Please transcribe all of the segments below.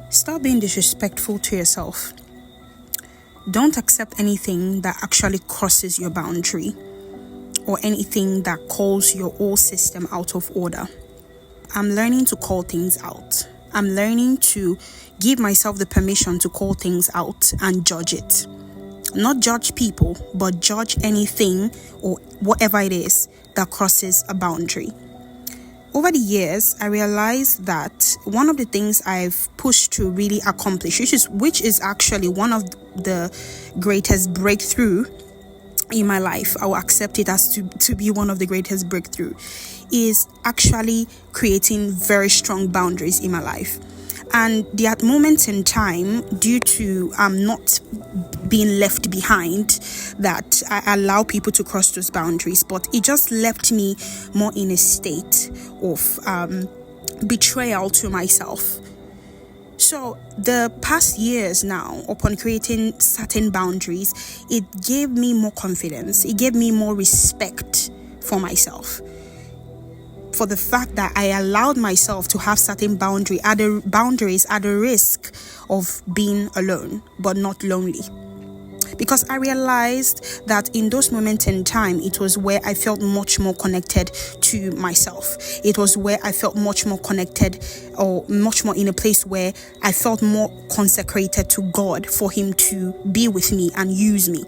Stop being disrespectful to yourself. Don't accept anything that actually crosses your boundary or anything that calls your whole system out of order. I'm learning to call things out. I'm learning to give myself the permission to call things out and judge it. Not judge people, but judge anything or whatever it is that crosses a boundary. Over the years, I realized that one of the things I've pushed to really accomplish, which is actually one of the greatest breakthrough in my life, I will accept it as to be one of the greatest breakthrough, is actually creating very strong boundaries in my life. And there are moments in time, due to not being left behind, that I allow people to cross those boundaries, but it just left me more in a state of betrayal to myself. So the past years now, upon creating certain boundaries, it gave me more confidence. It gave me more respect for myself. For the fact that I allowed myself to have certain boundaries at the risk of being alone, but not lonely. Because I realized that in those moments in time, it was where I felt much more connected to myself. It was where I felt much more connected, or much more in a place where I felt more consecrated to God for Him to be with me and use me.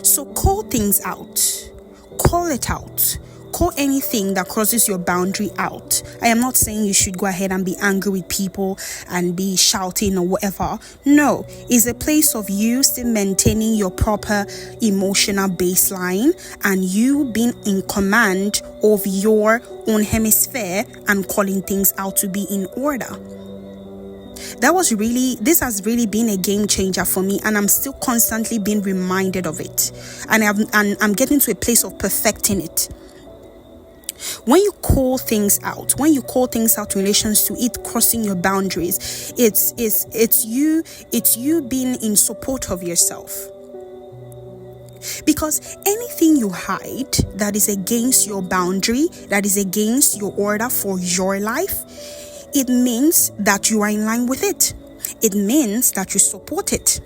So call things out. Call it out. Call anything that crosses your boundary out. I am not saying you should go ahead and be angry with people and be shouting or whatever. No, it's a place of you still maintaining your proper emotional baseline and you being in command of your own hemisphere and calling things out to be in order. This has really been a game changer for me, and I'm still constantly being reminded of it. And I'm getting to a place of perfecting it. When you call things out in relation to it crossing your boundaries, it's you being in support of yourself. Because anything you hide that is against your boundary, that is against your order for your life, it means that you are in line with it. It means that you support it.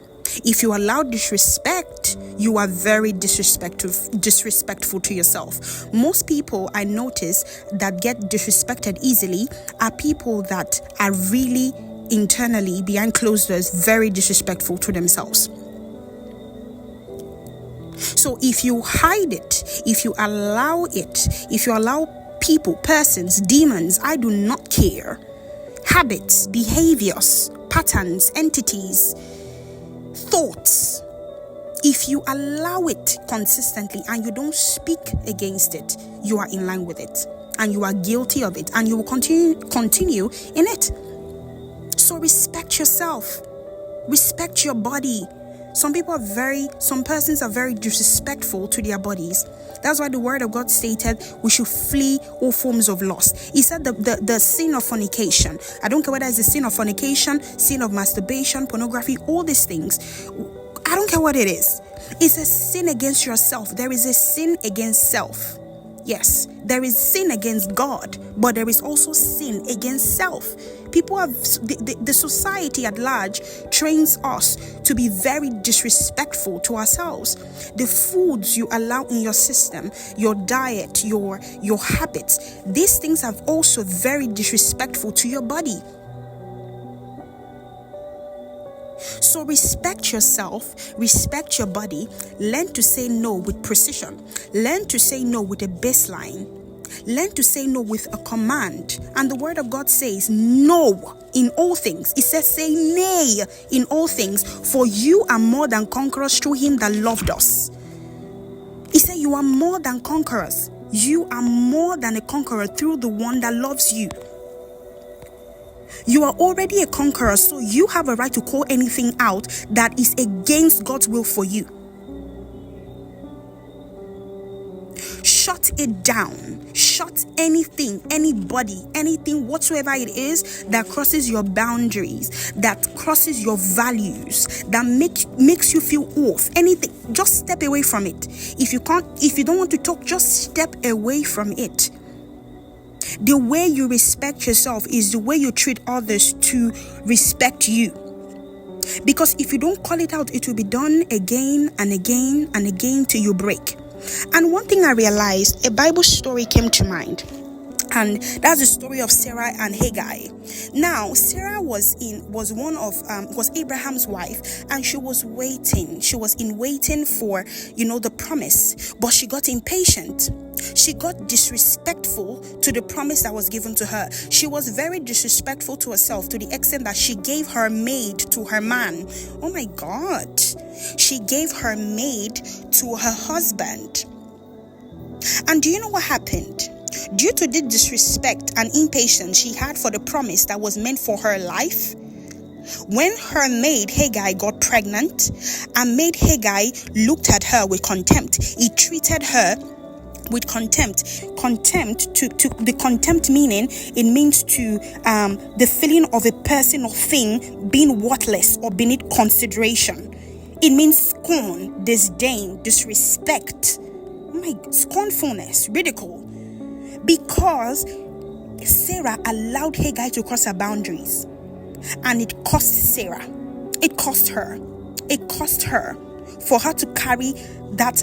If you allow disrespect, you are very disrespectful to yourself. Most people I notice that get disrespected easily are people that are really internally, behind closed doors, very disrespectful to themselves. So if you hide it, if you allow people, persons, demons, I do not care, habits, behaviors, patterns, entities, thoughts, if you allow it consistently and you don't speak against it, you are in line with it and you are guilty of it and you will continue in it. So respect yourself, respect your body. Some persons are very disrespectful to their bodies. That's why the word of God stated we should flee all forms of lust. He said the sin of fornication. I don't care whether it's the sin of fornication, sin of masturbation, pornography, all these things. I don't care what it is. It's a sin against yourself. There is a sin against self. Yes, there is sin against God, but there is also sin against self. People have the society at large trains us to be very disrespectful to ourselves. The foods you allow in your system, your diet, your habits, these things are also very disrespectful to your body. So respect yourself, respect your body, learn to say no with precision, learn to say no with a baseline, learn to say no with a command. And the word of God says no in all things. It says say nay in all things, for you are more than conquerors through Him that loved us. He said you are more than conquerors. You are more than a conqueror through the one that loves you. You are already a conqueror, so you have a right to call anything out that is against God's will for you. Shut it down. Shut anything, anybody, anything whatsoever it is that crosses your boundaries, that crosses your values, that makes you feel off. Anything, just step away from it. If you don't want to talk, just step away from it. The way you respect yourself is the way you treat others to respect you. Because if you don't call it out, it will be done again and again and again till you break. And one thing I realized, a Bible story came to mind. And that's the story of Sarah and Hagar. Now, Sarah was Abraham's wife, and she was waiting. She was in waiting for, the promise, but she got impatient. She got disrespectful to the promise that was given to her. She was very disrespectful to herself, to the extent that she gave her maid to her man. Oh my God. She gave her maid to her husband. And do you know what happened? Due to the disrespect and impatience she had for the promise that was meant for her life, when her maid Hagar got pregnant, and maid Hagar looked at her with contempt, he treated her with contempt. The contempt meaning, it means to the feeling of a person or thing being worthless or beneath consideration. It means scorn, disdain, disrespect, scornfulness, ridicule. Because Sarah allowed Hagar to cross her boundaries, and it cost Sarah. It cost her. It cost her for her to carry that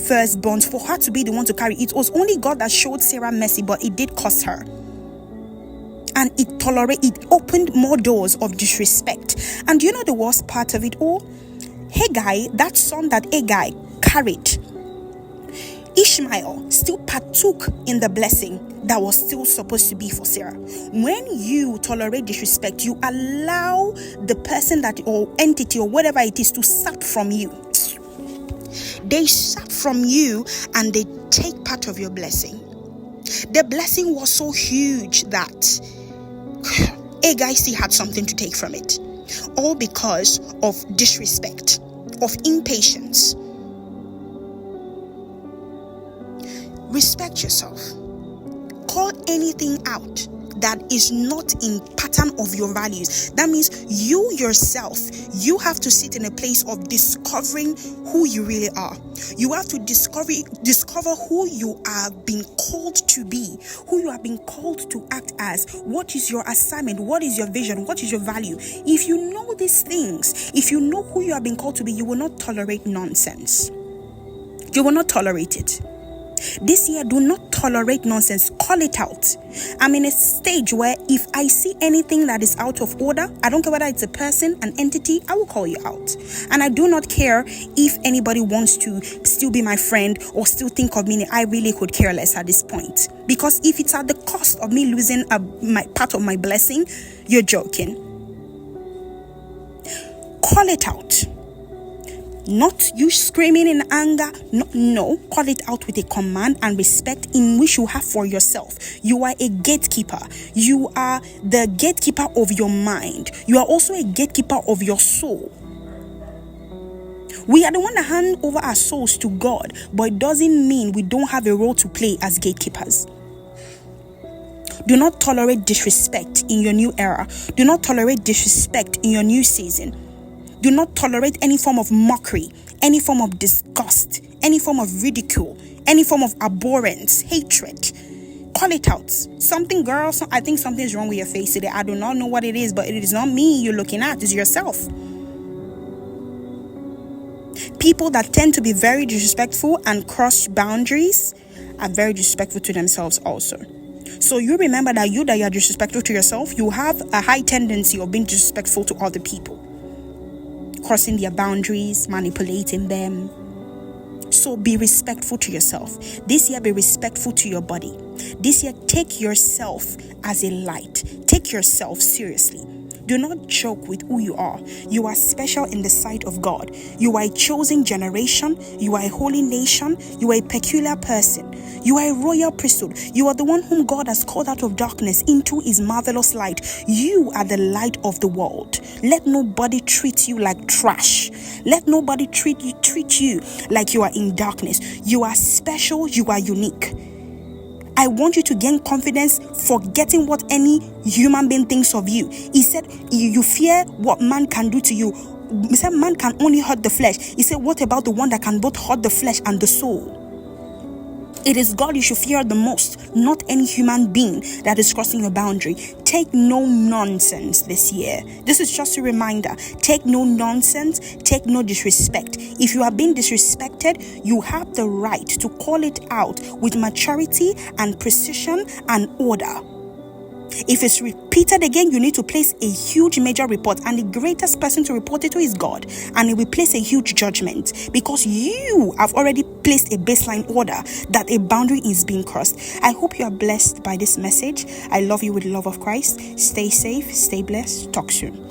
firstborn, for her to be the one to carry. It was only God that showed Sarah mercy, but it did cost her. And it opened more doors of disrespect. And do you know the worst part of it all? Hagar, that son that Hagar carried, Ishmael, still partook in the blessing that was still supposed to be for Sarah. When you tolerate disrespect, you allow the person or entity or whatever it is to sap from you. They sap from you and they take part of your blessing. The blessing was so huge that Hagar still had something to take from it. All because of disrespect, of impatience. Respect yourself. Call anything out that is not in pattern of your values. That means you yourself, you have to sit in a place of discovering who you really are. You have to discover who you are being called to be, who you are being called to act as. What is your assignment? What is your vision? What is your value? If you know these things, if you know who you are being called to be, you will not tolerate nonsense. You will not tolerate it. This year, do not tolerate nonsense. Call it out. I'm in a stage where if I see anything that is out of order, I don't care whether it's a person, an entity, I will call you out. And I do not care if anybody wants to still be my friend or still think of me. I really could care less at this point. Because if it's at the cost of me losing my part of my blessing, you're joking. Call it out. Not you screaming in anger. No, call it out with a command and respect in which you have for yourself. You are a gatekeeper. You are the gatekeeper of your mind. You are also a gatekeeper of your soul. We are the one that hand over our souls to God, but it doesn't mean we don't have a role to play as gatekeepers. Do not tolerate disrespect in your new era. Do not tolerate disrespect in your new season. Do not tolerate any form of mockery, any form of disgust, any form of ridicule, any form of abhorrence, hatred. Call it out. Something, girl, I think something is wrong with your face today. I do not know what it is, but it is not me you're looking at. It's yourself. People that tend to be very disrespectful and cross boundaries are very disrespectful to themselves also. So you remember that you are disrespectful to yourself, you have a high tendency of being disrespectful to other people. Crossing their boundaries, manipulating them. So be respectful to yourself. This year, be respectful to your body. This year, take yourself as a light. Take yourself seriously. Do not joke with who you are. You are special in the sight of God. You are a chosen generation. You are a holy nation. You are a peculiar person. You are a royal priesthood. You are the one whom God has called out of darkness into his marvelous light. You are the light of the world. Let nobody treat you like trash. Let nobody treat you like you are in darkness. You are special. You are unique. I want you to gain confidence, forgetting what any human being thinks of you. He said, you fear what man can do to you. He said, man can only hurt the flesh. He said, what about the one that can both hurt the flesh and the soul? It is God you should fear the most, not any human being that is crossing your boundary. Take no nonsense this year. This is just a reminder. Take no nonsense, take no disrespect. If you are being disrespected, you have the right to call it out with maturity and precision and order. If it's repeated again, you need to place a huge major report, and the greatest person to report it to is God, and He will place a huge judgment because you have already placed a baseline order that a boundary is being crossed. I hope you are blessed by this message. I love you with the love of Christ. Stay safe, stay blessed. Talk soon.